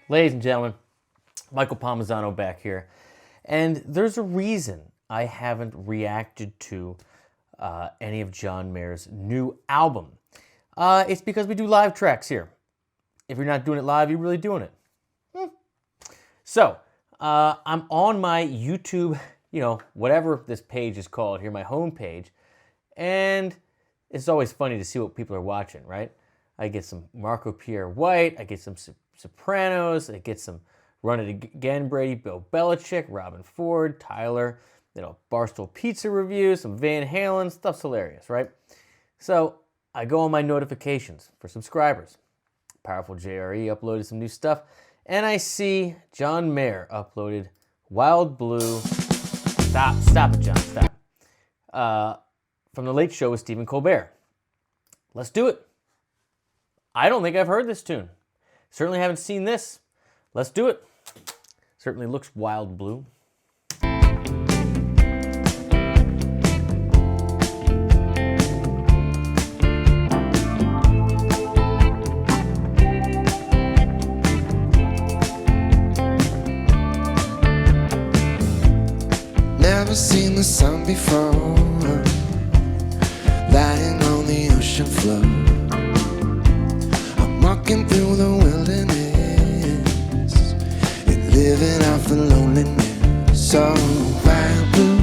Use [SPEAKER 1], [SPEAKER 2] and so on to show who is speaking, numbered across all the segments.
[SPEAKER 1] Ladies and gentlemen, Michael Palmisano back here, and there's a reason I haven't reacted to any of John Mayer's new album. It's because we do live tracks here. If you're not doing it live, you're really doing it. So, I'm on my YouTube, whatever this page is called here, my home page, and it's always funny to see what people are watching, right? I get some Marco Pierre White, I get some Sopranos, I get some Run It Again Brady, Bill Belichick, Robin Ford, Tyler, Barstool Pizza reviews, some Van Halen, stuff's hilarious, right? So I go on my notifications for subscribers. Powerful JRE uploaded some new stuff, and I see John Mayer uploaded Wild Blue. Stop it, John, stop. From The Late Show with Stephen Colbert. Let's do it. I don't think I've heard this tune. Certainly haven't seen this. Let's do it. Certainly looks wild blue.
[SPEAKER 2] Never seen the sun before, lying on the ocean floor. I'm walking through the wilderness and living off the loneliness. So wild blue,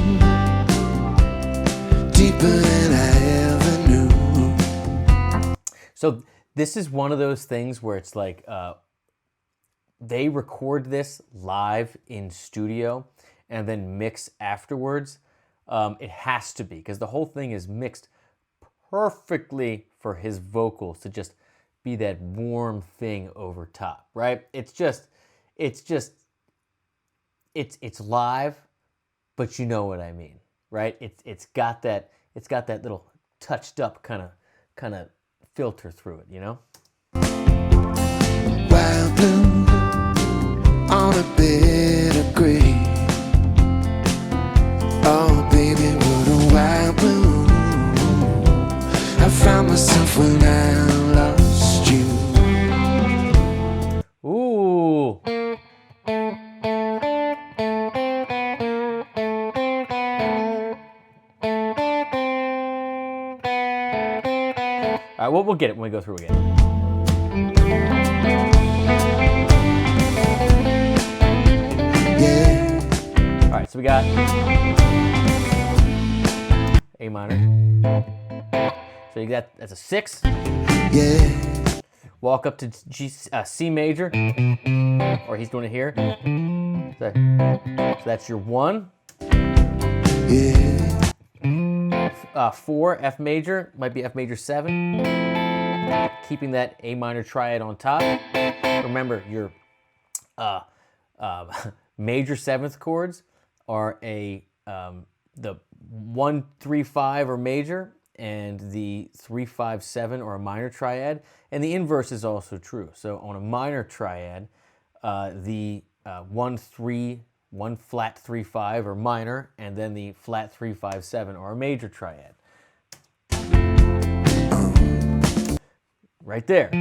[SPEAKER 2] deeper than I ever knew.
[SPEAKER 1] So this is one of those things where it's like they record this live in studio and then mix afterwards. It has to be, because the whole thing is mixed perfectly for his vocals to just be that warm thing over top, right? It's live, but you know what I mean, right? It's got that little touched up kind of filter through it, you know?
[SPEAKER 2] Wild blue on a bed of green. Oh baby, what a wild blue. I found myself when I lost you.
[SPEAKER 1] Ooh. All right, we'll get it when we go through again.
[SPEAKER 2] Yeah.
[SPEAKER 1] All right, so we got A minor. So you got, that's a 6.
[SPEAKER 2] Yeah.
[SPEAKER 1] Walk up to C major, or he's doing it here. So that's your 1.
[SPEAKER 2] Yeah.
[SPEAKER 1] 4, F major, might be F major 7. Keeping that A minor triad on top. Remember, your major 7th chords are the 1, 3, 5 are major, and the 3, 5, 7 are a minor triad. And the inverse is also true. So on a minor triad, the 1, 3, 1 flat 3, 5 are minor, and then the flat 3, 5, 7 are a major triad. Right there.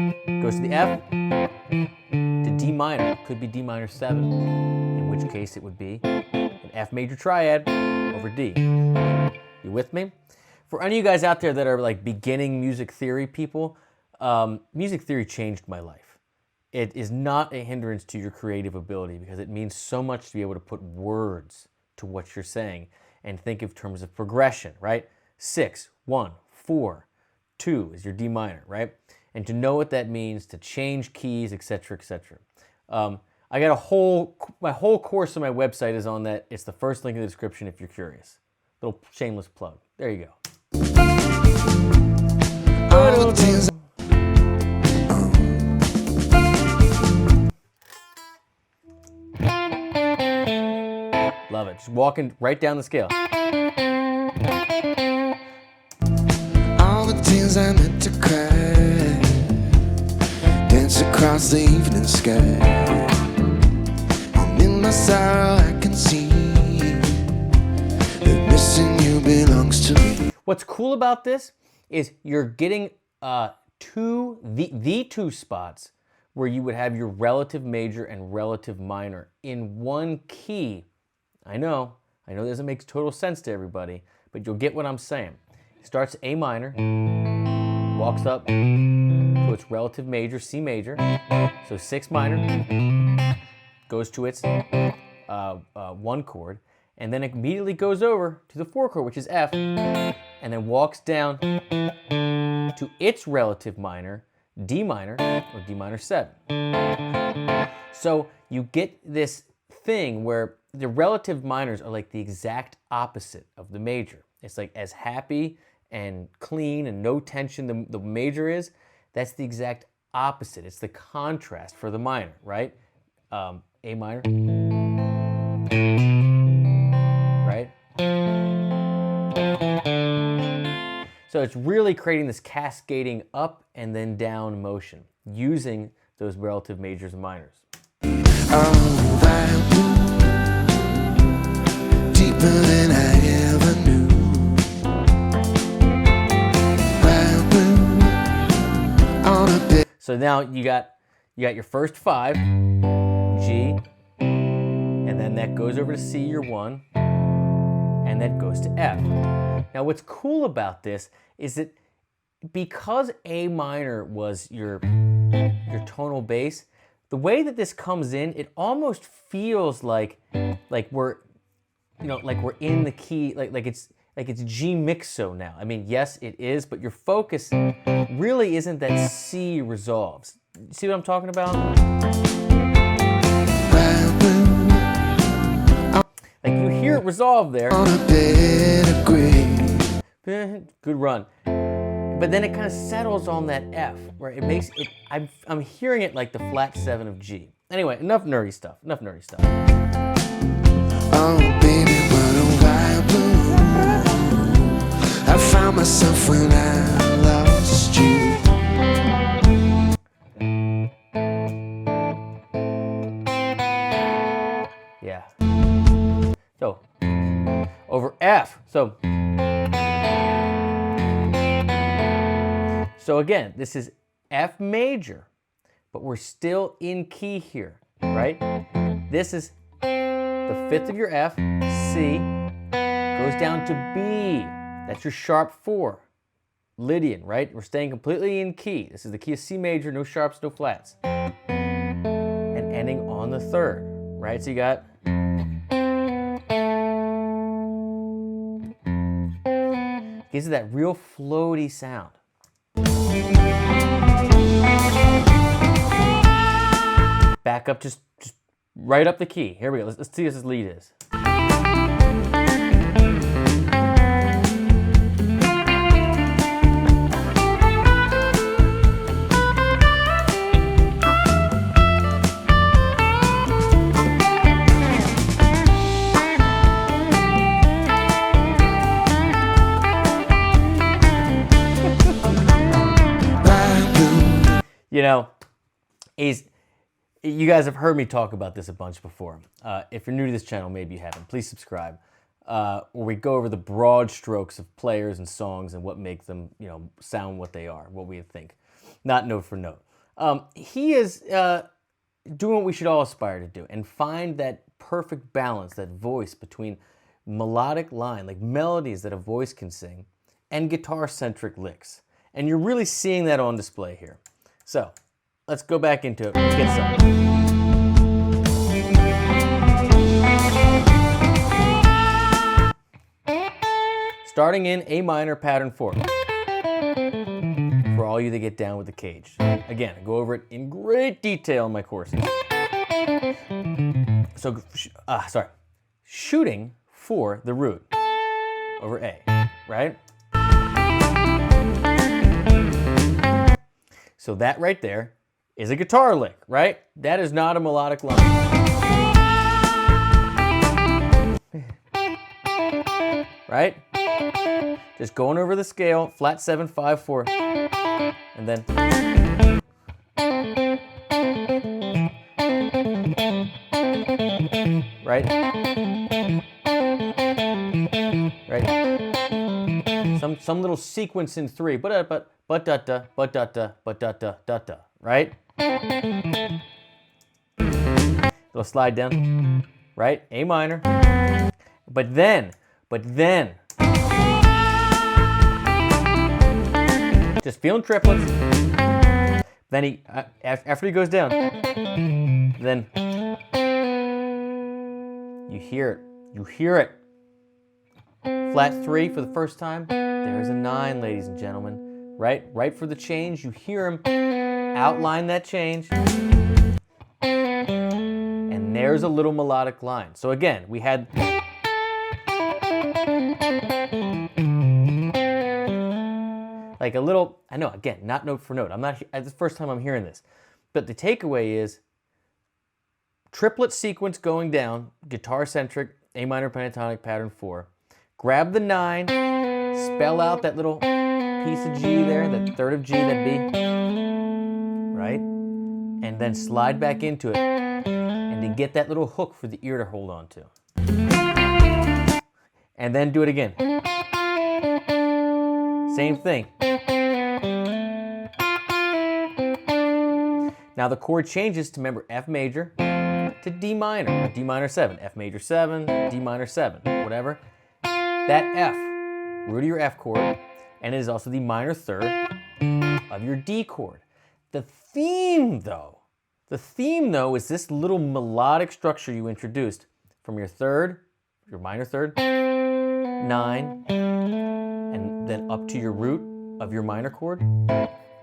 [SPEAKER 1] Goes to the F, to D minor. Could be D minor 7, in which case it would be an F major triad over D. You with me? For any of you guys out there that are like beginning music theory people, music theory changed my life. It is not a hindrance to your creative ability, because it means so much to be able to put words to what you're saying and think in terms of progression, right? 6, 1, 4, 2 is your D minor, right? And to know what that means, to change keys, etc., etc. I got my whole course on my website is on that. It's the first link in the description if you're curious. Little shameless plug. There you go. Love it. Just walking right down the scale.
[SPEAKER 2] All the tears I meant to cry dance across the evening sky, and in my sorrow I can can see that missing you belongs to me.
[SPEAKER 1] What's cool about this is you're getting the two spots where you would have your relative major and relative minor in one key. I know this doesn't make total sense to everybody, but you'll get what I'm saying. It starts A minor, walks up to its relative major, C major, so 6 minor, goes to its 1 chord, and then it immediately goes over to the 4 chord, which is F, and then walks down to its relative minor, D minor, or D minor 7. So you get this thing where the relative minors are like the exact opposite of the major. It's like as happy and clean and no tension the major is, that's the exact opposite. It's the contrast for the minor, right? A minor, right? So it's really creating this cascading up and then down motion using those relative majors and minors.
[SPEAKER 2] Oh, that blue, deeper than I ever knew. Wild blue on a bed.
[SPEAKER 1] So now you got your first 5, G, and then that goes over to C, your 1, and that goes to F. Now what's cool about this is that because A minor was your tonal bass, the way that this comes in, it almost feels like we're in the key, like it's G mixo now. I mean, yes, it is, but your focus really isn't that C resolves. See what I'm talking about? Like you hear it resolve there.
[SPEAKER 2] On a bed of gray.
[SPEAKER 1] Good run. But then it kind of settles on that F, where it makes it, I'm hearing it like the flat 7 of G. Anyway, enough nerdy stuff.
[SPEAKER 2] Oh, baby, what a wild blue. I found myself when I lost you.
[SPEAKER 1] Yeah. So, over F. So again, this is F major, but we're still in key here, right? This is the 5th of your F, C, goes down to B. That's your sharp 4. Lydian, right? We're staying completely in key. This is the key of C major, no sharps, no flats. And ending on the 3rd, right? So you got... gives it that real floaty sound. Back up, just right up the key. Here we go. Let's see what this lead is. You know, you guys have heard me talk about this a bunch before. If you're new to this channel, maybe you haven't, please subscribe. Where we go over the broad strokes of players and songs and what makes them, sound what they are, what we think, not note for note. He is doing what we should all aspire to do and find that perfect balance, that voice between melodic line, like melodies that a voice can sing, and guitar-centric licks. And you're really seeing that on display here. So, let's go back into it. Let's get some. Starting in A minor, pattern 4. For all you that get down with the cage. Again, I go over it in great detail in my courses. So, shooting for the root over A, right? So that right there is a guitar lick, right? That is not a melodic line. Right? Just going over the scale, flat 7, 5, 4, and then. right? Right? Some little sequence in 3, but da da, but da da, but da da da da, right? Little slide down, right? A minor. But then, just feeling triplets. Then after he goes down, then you hear it. Flat 3 for the first time. There's a 9, ladies and gentlemen. Right for the change. You hear him outline that change. And there's a little melodic line. So again, we had like a little, I know, again, not note for note. It's the first time I'm hearing this. But the takeaway is triplet sequence going down, guitar-centric, A minor pentatonic pattern 4. Grab the 9, spell out that little piece of G there, that third of G, that B, right? And then slide back into it, and to get that little hook for the ear to hold on to. And then do it again. Same thing. Now the chord changes to, remember, F major to D minor, or D minor 7, F major 7, D minor 7, whatever. That F, root of your F chord, and it is also the minor third of your D chord. The theme, though, is this little melodic structure you introduced from your third, your minor third, 9, and then up to your root of your minor chord.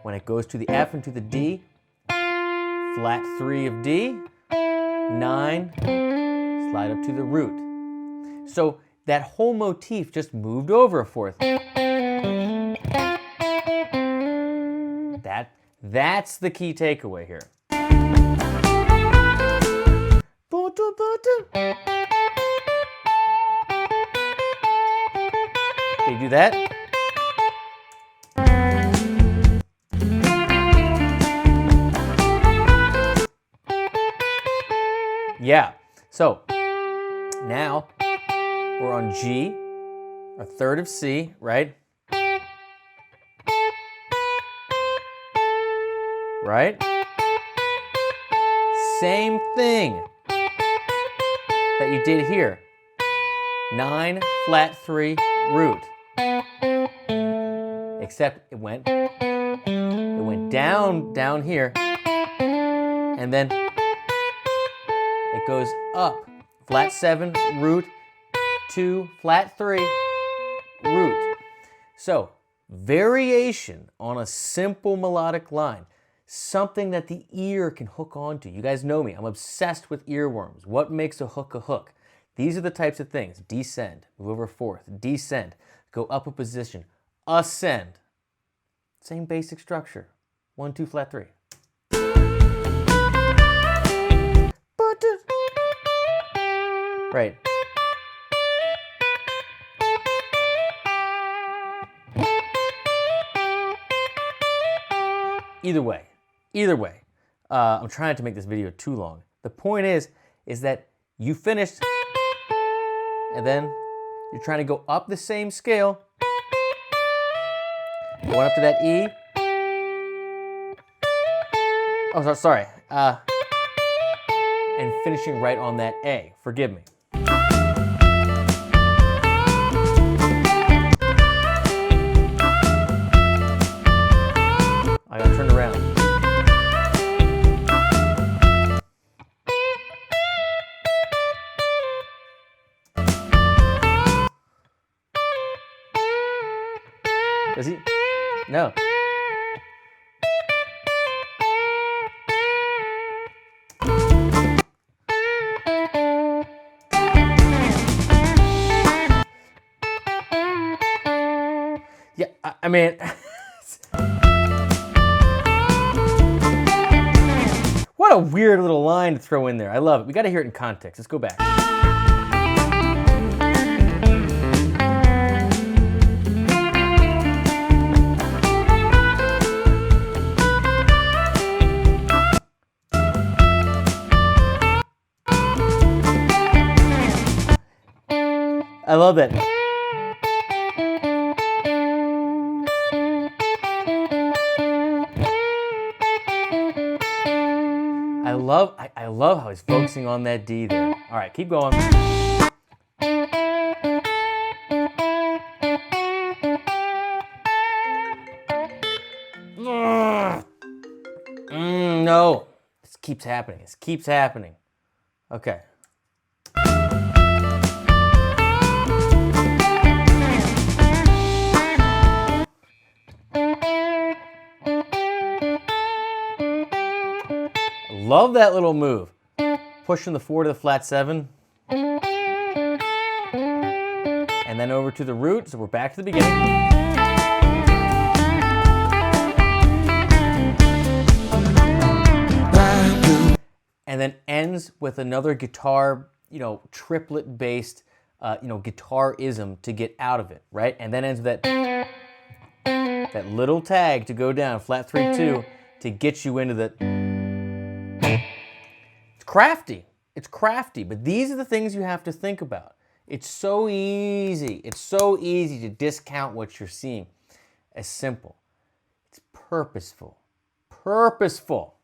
[SPEAKER 1] When it goes to the F and to the D, flat 3 of D, 9, slide up to the root. So that whole motif just moved over a fourth. That's the key takeaway here. Okay, do that. Yeah, so now we're on G, a third of C, right? Right? Same thing that you did here. 9, flat 3, root. Except it went down here, and then it goes up. Flat 7, root, 2, flat 3, root. So, variation on a simple melodic line. Something that the ear can hook onto. You guys know me. I'm obsessed with earworms. What makes a hook a hook? These are the types of things. Descend, move over fourth, descend, go up a position, ascend. Same basic structure. 1, 2, flat 3. Right. Either way, I'm trying to make this video too long. The point is that you finished, and then you're trying to go up the same scale, going up to that E. Oh, sorry. And finishing right on that A. Forgive me. I gotta turn around. Does he? No. Yeah, I mean, what a weird little line to throw in there. I love it. We got to hear it in context. Let's go back. I love that. I love how he's focusing on that D there. All right, keep going. No. This keeps happening. This keeps happening. Okay. Love that little move. Pushing the 4 to the flat 7. And then over to the root, so we're back to the beginning. And then ends with another guitar, triplet-based, guitarism to get out of it, right? And then ends with that little tag to go down, flat 3-2, to get you into the... It's crafty. It's crafty, but these are the things you have to think about. It's so easy. It's so easy to discount what you're seeing as simple. It's purposeful. Purposeful.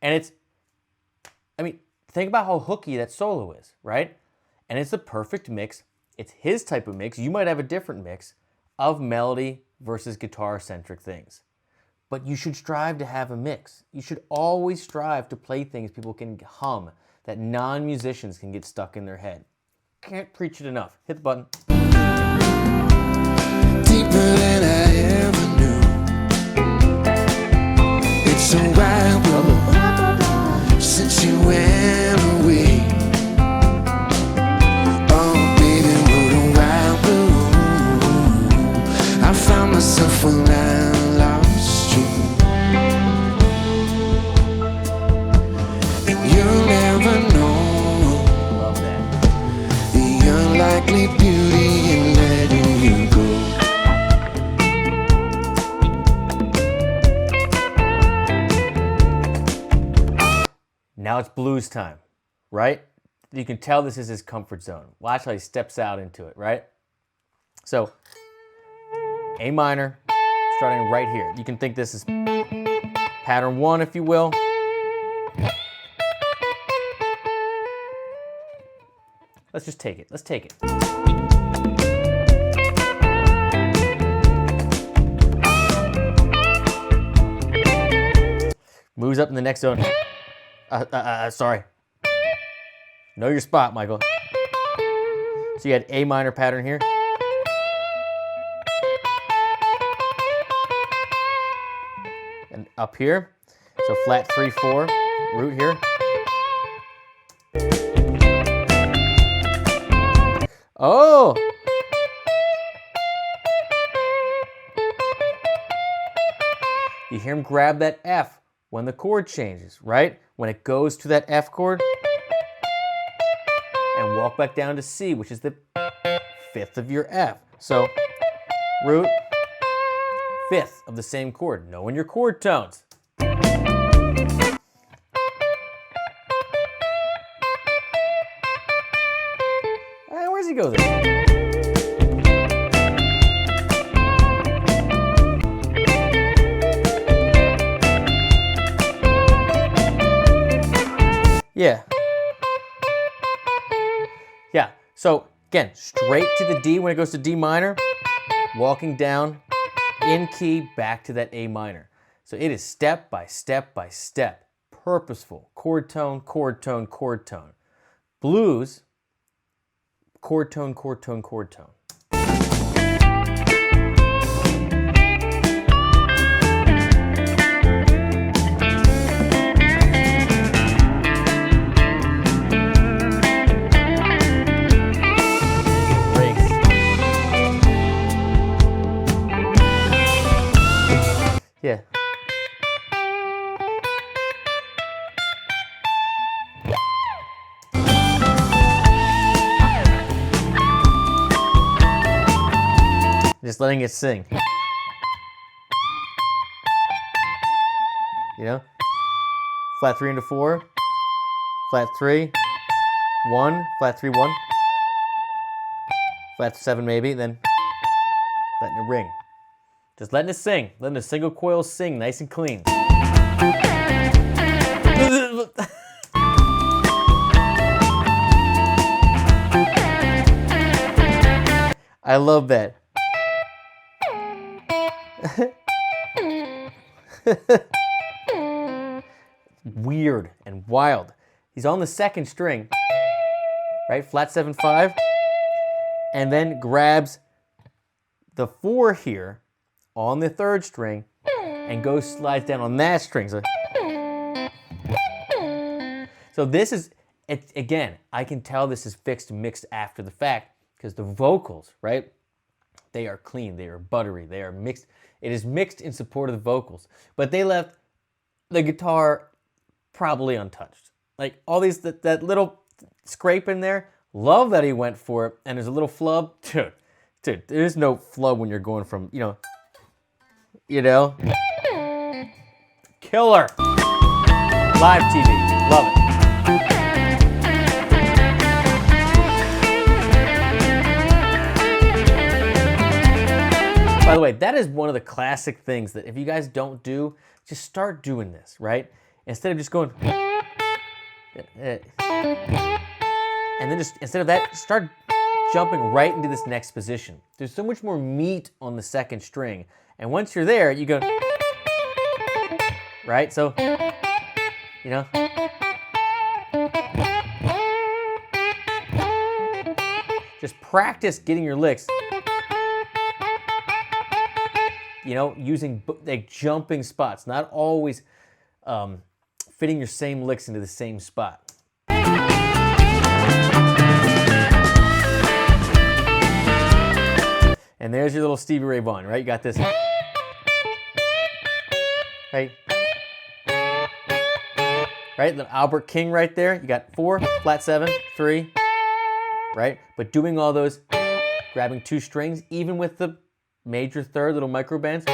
[SPEAKER 1] And think about how hooky that solo is, right? And it's the perfect mix. It's his type of mix. You might have a different mix of melody versus guitar-centric things. But you should strive to have a mix. You should always strive to play things people can hum, that non-musicians can get stuck in their head. Can't preach it enough. Hit the button.
[SPEAKER 2] Deeper than I ever knew. It's a wild world since you went away. Oh, baby, what a wild blue. I found myself when I lost you. And you'll never know the unlikely beauty in letting you go.
[SPEAKER 1] Now it's blues time, right? You can tell this is his comfort zone. Watch how he steps out into it, right? So, A minor, starting right here. You can think this is pattern 1, if you will. Let's just take it. Let's take it. Moves up in the next zone. Sorry. Know your spot, Michael. So you had A minor pattern here. And up here. So flat 3-4, root here. Oh! You hear him grab that F when the chord changes, right? When it goes to that F chord and walk back down to C, which is the 5th of your F. So root, 5th of the same chord, knowing your chord tones. Where's he go there? Yeah, so again, straight to the D when it goes to D minor, walking down in key back to that A minor. So it is step by step by step, purposeful, chord tone, chord tone, chord tone. Blues, chord tone, chord tone, chord tone. Yeah. Just letting it sing. You know? Flat 3 into 4. Flat 3. 1. Flat 3, 1. flat 7 maybe, then letting it ring. Just letting it sing, letting the single coil sing nice and clean. I love that. Weird and wild. He's on the second string, right? Flat 7, 5, and then grabs the 4 here on the third string and goes, slides down on that string. So this is, again, I can tell this is fixed and mixed after the fact because the vocals, right? They are clean, they are buttery, they are mixed. It is mixed in support of the vocals, but they left the guitar probably untouched. Like all these, that little scrape in there, love that he went for it, and there's a little flub. Dude, there's no flub when you're going from, you know, killer. Live TV, love it. By the way, that is one of the classic things that if you guys don't do, just start doing this, right? Instead of just going, and then just, instead of that, start jumping right into this next position. There's so much more meat on the second string. And once you're there, you go, right? So, you know. Just practice getting your licks, you know, using like jumping spots, not always fitting your same licks into the same spot. And there's your little Stevie Ray Vaughan, right? You got this, right? Right, the Albert King right there. You got 4, flat 7, 3, right? But doing all those, grabbing 2 strings, even with the major third, little micro bends.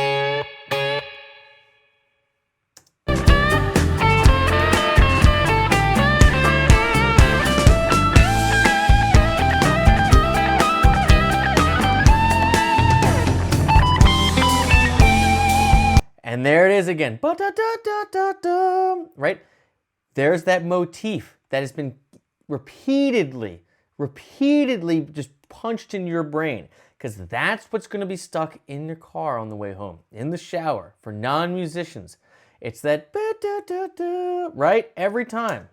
[SPEAKER 1] And there it is again. Right? There's that motif that has been repeatedly just punched in your brain, because that's what's going to be stuck in your car on the way home, in the shower, for non-musicians. It's that, right? Every time.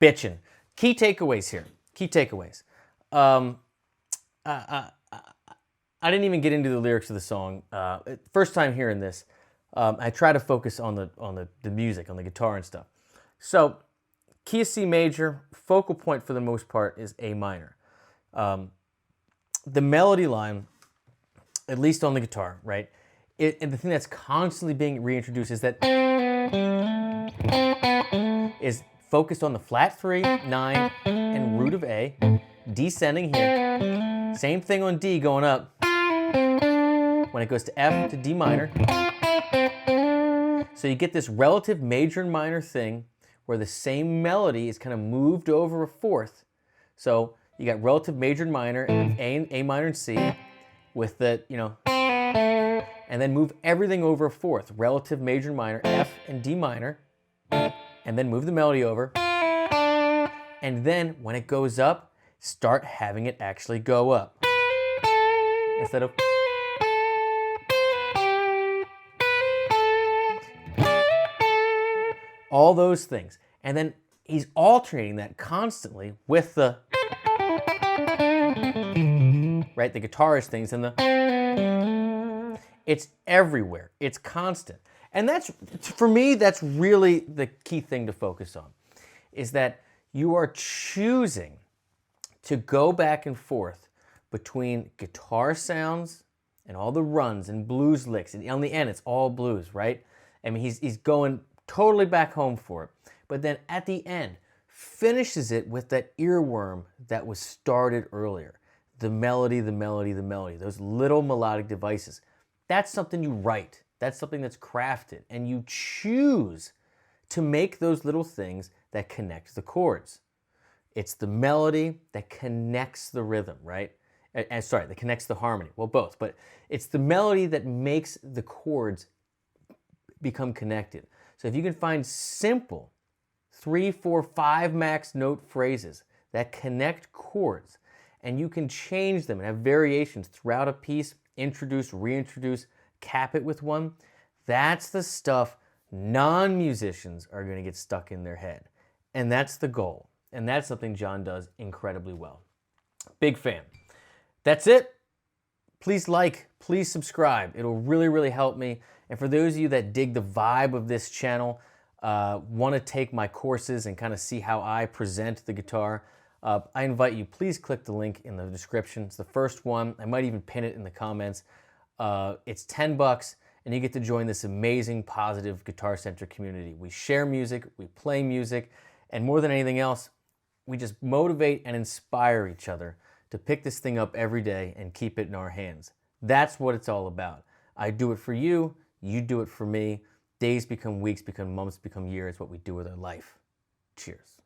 [SPEAKER 1] Bitchin'. Key takeaways here. Key takeaways. I didn't even get into the lyrics of the song. First time hearing this, I try to focus on the music, on the guitar and stuff. So, key of C major, focal point for the most part is A minor. The melody line, at least on the guitar, right? And the thing that's constantly being reintroduced is that is focused on the flat 3, 9, and root of A, descending here. Same thing on D going up. When it goes to F to D minor. So you get this relative major and minor thing where the same melody is kind of moved over a fourth. So you got relative major and minor, and A minor and C with the, you know, and then move everything over a fourth. Relative major and minor, F and D minor, and then move the melody over. And then when it goes up, start having it actually go up. Instead of all those things. And then he's alternating that constantly with the, right, the guitarist things and the, it's everywhere. It's constant. And that's, for me, that's really the key thing to focus on, is that you are choosing to go back and forth between guitar sounds and all the runs and blues licks. And on the end, it's all blues, right? I mean, he's going totally back home for it. But then at the end, finishes it with that earworm that was started earlier. the melody, the melody, the melody, those little melodic devices. That's something you write. That's something that's crafted. And you choose to make those little things that connect the chords. It's the melody that connects the rhythm, right? Sorry, that connects the harmony. Well, both, but it's the melody that makes the chords become connected. So if you can find simple 3, 4, 5 max note phrases that connect chords, and you can change them and have variations throughout a piece, introduce, reintroduce, cap it with one, that's the stuff non-musicians are going to get stuck in their head. And that's the goal. And that's something John does incredibly well. Big fan. That's it. Please like, please subscribe. It'll really, really help me. And for those of you that dig the vibe of this channel, want to take my courses and kind of see how I present the guitar, I invite you, please click the link in the description. It's the first one. I might even pin it in the comments. It's $10 and you get to join this amazing, positive guitar-centric community. We share music, we play music, and more than anything else, we just motivate and inspire each other to pick this thing up every day and keep it in our hands. That's what it's all about. I do it for you, you do it for me. Days become weeks, become months, become years, what we do with our life. Cheers.